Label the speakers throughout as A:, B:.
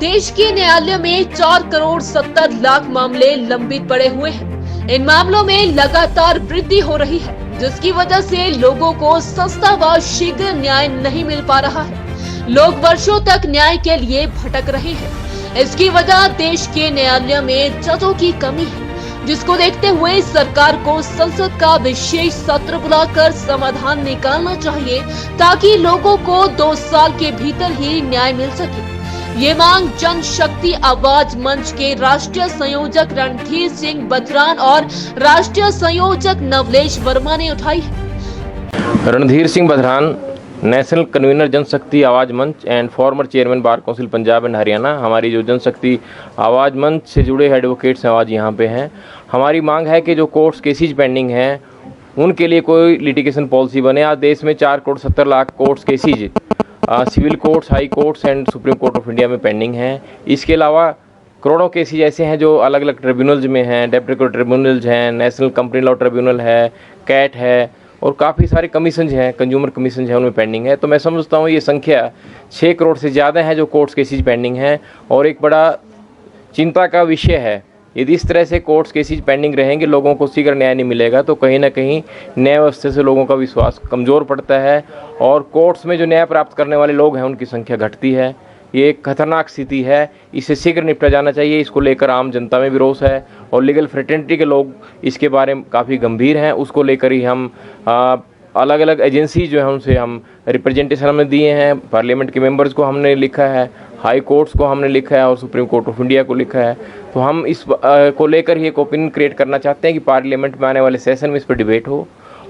A: देश के न्यायालय में 4 करोड़ 70 लाख मामले लंबित पड़े हुए हैं। इन मामलों में लगातार वृद्धि हो रही है, जिसकी वजह से लोगों को सस्ता व शीघ्र न्याय नहीं मिल पा रहा है। लोग वर्षों तक न्याय के लिए भटक रहे हैं। इसकी वजह देश के न्यायालय में जजों की कमी है, जिसको देखते हुए सरकार को संसद का विशेष सत्र बुलाकर समाधान निकालना चाहिए, ताकि लोगों को 2 साल के भीतर ही न्याय मिल सके। ये मांग जनशक्ति आवाज मंच के राष्ट्रीय संयोजक रणधीर सिंह बधरान और राष्ट्रीय संयोजक नवलेश वर्मा ने उठाई है।
B: रणधीर सिंह बधरान, नेशनल कन्वीनर जनशक्ति आवाज़ मंच and former chairman bar council Punjab and Haryana. हमारी जो जनशक्ति आवाज़ मंच से जुड़े एडवोकेट्स हैं आज यहाँ पे हैं। हमारी मांग है कि जो कोर्ट्स केसेज पेंडिंग हैं उनके लिए कोई लिटिगेशन पॉलिसी बने। आज देश में 4 crore 70 lakh courts cases civil courts, high courts and supreme court of India में पेंडिंग हैं। इसके अलावा करोड़ों केसेज ऐसे हैं जो अलग अलग ट्रिब्यूनल्स में हैं। डेप्टी कोर्ट ट्रिब्यूनल्स हैं, नेशनल कंपनी लॉ ट्रिब्यूनल है, कैट है और काफ़ी सारे कमीशन हैं, कंज्यूमर कमीशन हैं, उनमें पेंडिंग है। तो मैं समझता हूँ ये संख्या 6 करोड़ से ज़्यादा है जो कोर्ट्स केसेज पेंडिंग हैं और एक बड़ा चिंता का विषय है। यदि इस तरह से कोर्ट्स केसेज पेंडिंग रहेंगे, लोगों को शीघ्र न्याय नहीं मिलेगा, तो कहीं ना कहीं न्याय व्यवस्था से लोगों का विश्वास कमज़ोर पड़ता है और कोर्ट्स में जो न्याय प्राप्त करने वाले लोग हैं उनकी संख्या घटती है। ये एक खतरनाक स्थिति है, इससे शीघ्र निपटा जाना चाहिए। इसको लेकर आम जनता में भी रोष है और लीगल फ्रेटर्निटी के लोग इसके बारे में काफ़ी गंभीर हैं। उसको लेकर ही हम अलग अलग एजेंसी जो है उनसे हम रिप्रेजेंटेशन हमने दिए हैं। पार्लियामेंट के मेंबर्स को हमने लिखा है, हाई कोर्ट्स को हमने लिखा है और सुप्रीम कोर्ट ऑफ इंडिया को लिखा है। तो हम इस को लेकर ही एक ओपिनियन क्रिएट करना चाहते हैं कि पार्लियामेंट में आने वाले सेशन में इस पर डिबेट हो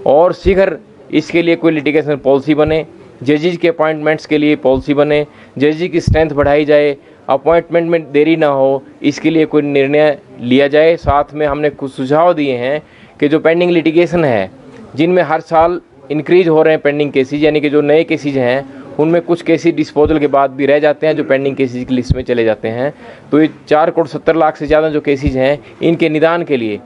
B: और शीघ्र इसके लिए कोई लिटिगेशन पॉलिसी बने। जजेज के अपॉइंटमेंट्स के लिए पॉलिसी बने, जजेज की स्ट्रेंथ बढ़ाई जाए, अपॉइंटमेंट में देरी ना हो, इसके लिए कोई निर्णय लिया जाए। साथ में हमने कुछ सुझाव दिए हैं कि जो पेंडिंग लिटिगेशन है, जिनमें हर साल इंक्रीज हो रहे हैं पेंडिंग केसेज, यानी कि जो नए केसेज हैं उनमें कुछ केसेज डिस्पोजल के बाद भी रह जाते हैं जो पेंडिंग केसेज की लिस्ट में चले जाते हैं। तो ये 4 करोड़ 70 लाख से ज़्यादा जो केसेज हैं इनके निदान के लिए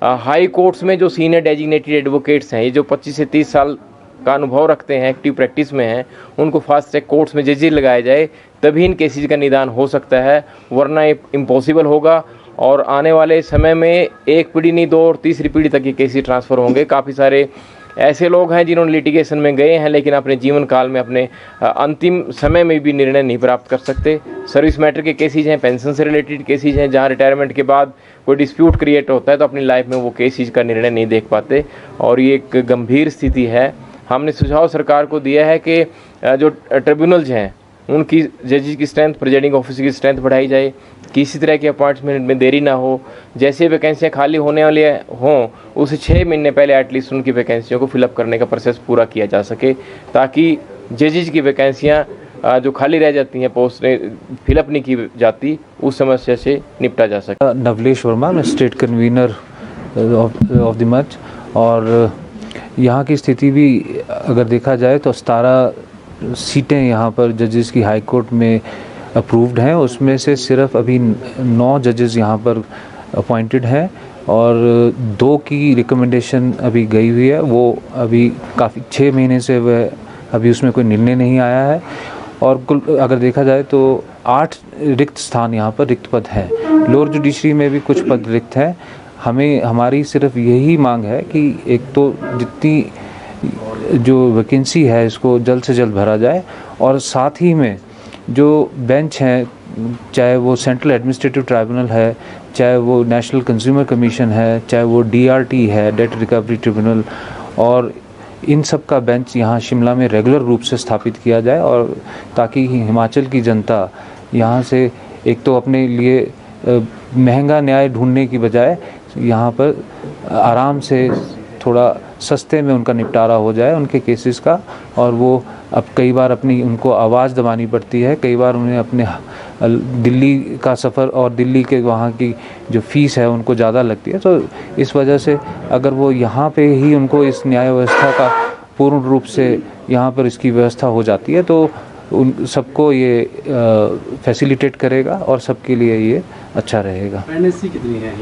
B: हाई कोर्ट्स में जो सीनियर डेजिग्नेटेड एडवोकेट्स हैं, ये जो 25 से 30 साल का अनुभव रखते हैं, एक्टिव प्रैक्टिस में हैं, उनको फास्ट ट्रैक कोर्ट्स में जजेज लगाया जाए, तभी इन केसेज का निदान हो सकता है, वरना ये इम्पॉसिबल होगा। और आने वाले समय में एक पीढ़ी नहीं 2 और तीसरी पीढ़ी तक ये केसेज ट्रांसफ़र होंगे। काफ़ी सारे ऐसे लोग हैं जिन्होंने लिटिगेशन में गए हैं लेकिन अपने जीवन काल में अपने अंतिम समय में भी निर्णय नहीं प्राप्त कर सकते। सर्विस मैटर के केसेज हैं, पेंशन से रिलेटेड केसेज हैं, जहां रिटायरमेंट के बाद कोई डिस्प्यूट क्रिएट होता है तो अपनी लाइफ में वो केसेज का निर्णय नहीं देख पाते और ये एक गंभीर स्थिति है। हमने सुझाव सरकार को दिया है कि जो ट्रिब्यूनल्स हैं उनकी जजेज की स्ट्रेंथ, प्रिजाइडिंग ऑफिसर की स्ट्रेंथ बढ़ाई जाए, किसी तरह के अपॉइंटमेंट में देरी ना हो। जैसे वैकेंसियाँ खाली होने वाली हों उसे 6 महीने पहले एटलीस्ट उनकी वैकेंसियों को फिलअप करने का प्रोसेस पूरा किया जा सके, ताकि जजेज की वैकेंसियाँ जो खाली रह जाती हैं, पोस्ट फिलअप नहीं की जाती, उस समस्या से निपटा जा सके।
C: नवलेश वर्मा, मैं स्टेट कन्वीनर ऑफ द मंच। और यहाँ की स्थिति भी अगर देखा जाए तो 17 सीटें यहाँ पर जजेस की हाई कोर्ट में अप्रूव्ड हैं, उसमें से सिर्फ अभी 9 जजेस यहाँ पर अपॉइंटेड हैं और 2 की रिकमेंडेशन अभी गई हुई है। वो अभी काफ़ी 6 महीने से वह अभी उसमें कोई निर्णय नहीं आया है और कुल अगर देखा जाए तो 8 रिक्त स्थान यहाँ पर रिक्त पद हैं। लोअर जुडिशरी में भी कुछ पद रिक्त हैं। हमारी सिर्फ यही मांग है कि एक तो जितनी जो वैकेंसी है इसको जल्द से जल्द भरा जाए और साथ ही में जो बेंच हैं, चाहे वो सेंट्रल एडमिनिस्ट्रेटिव ट्राइब्यूनल है, चाहे वो नेशनल कंज्यूमर कमीशन है, चाहे वो DRT है, डेट रिकवरी ट्रिब्यूनल, और इन सब का बेंच यहाँ शिमला में रेगुलर रूप से स्थापित किया जाए और ताकि हिमाचल की जनता यहाँ से एक तो अपने लिए महंगा न्याय ढूंढने की बजाय यहाँ पर आराम से थोड़ा सस्ते में उनका निपटारा हो जाए उनके केसेस का। और वो अब कई बार उनको आवाज़ दबानी पड़ती है, कई बार उन्हें अपने दिल्ली का सफ़र और दिल्ली के वहाँ की जो फ़ीस है उनको ज़्यादा लगती है। तो इस वजह से अगर वो यहाँ पे ही उनको इस न्याय व्यवस्था का पूर्ण रूप से यहाँ पर इसकी व्यवस्था हो जाती है तो उन सबको ये फैसिलिटेट करेगा और सबके लिए ये अच्छा रहेगा।
D: पेंडेंसी कितनी है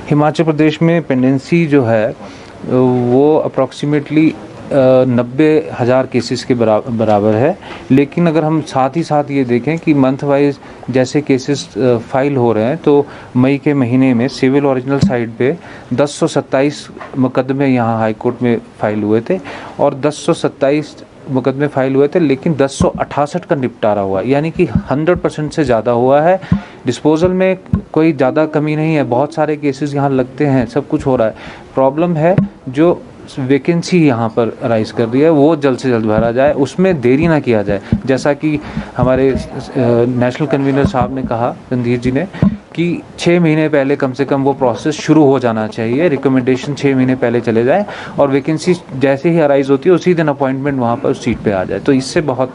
C: हिमाचल प्रदेश में? पेंडेंसी जो है वो अप्रॉक्सीमेटली 90,000 केसेस के बराबर है। लेकिन अगर हम साथ ही साथ ये देखें कि मंथ वाइज जैसे केसेस फाइल हो रहे हैं, तो मई के महीने में सिविल ओरिजिनल साइड पे 1027 मुकदमे यहाँ हाई कोर्ट में फाइल हुए थे और 1027 मुकदमे फाइल हुए थे, लेकिन 1068 का निपटारा हुआ, यानी कि 100% से ज़्यादा हुआ है। डिस्पोजल में कोई ज़्यादा कमी नहीं है, बहुत सारे केसेस यहाँ लगते हैं, सब कुछ हो रहा है। प्रॉब्लम है जो वैकेंसी यहाँ पर राइज कर रही है, वो जल्द से जल्द भरा जाए, उसमें देरी ना किया जाए। जैसा कि हमारे नेशनल कन्वीनर साहब ने कहा, रणधीर जी ने, कि 6 महीने पहले कम से कम वो प्रोसेस शुरू हो जाना चाहिए। रिकमेंडेशन 6 महीने पहले चले जाए और वैकेंसी जैसे ही अराइज होती है उसी दिन अपॉइंटमेंट वहाँ पर सीट पे आ जाए, तो इससे बहुत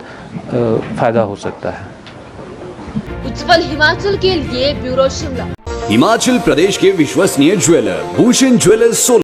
C: फ़ायदा हो सकता है।
A: उज्जवल हिमाचल के लिए ब्यूरो शिमला।
D: हिमाचल प्रदेश के विश्वसनीय ज्वेलर भूषण ज्वेलर्स सोलन।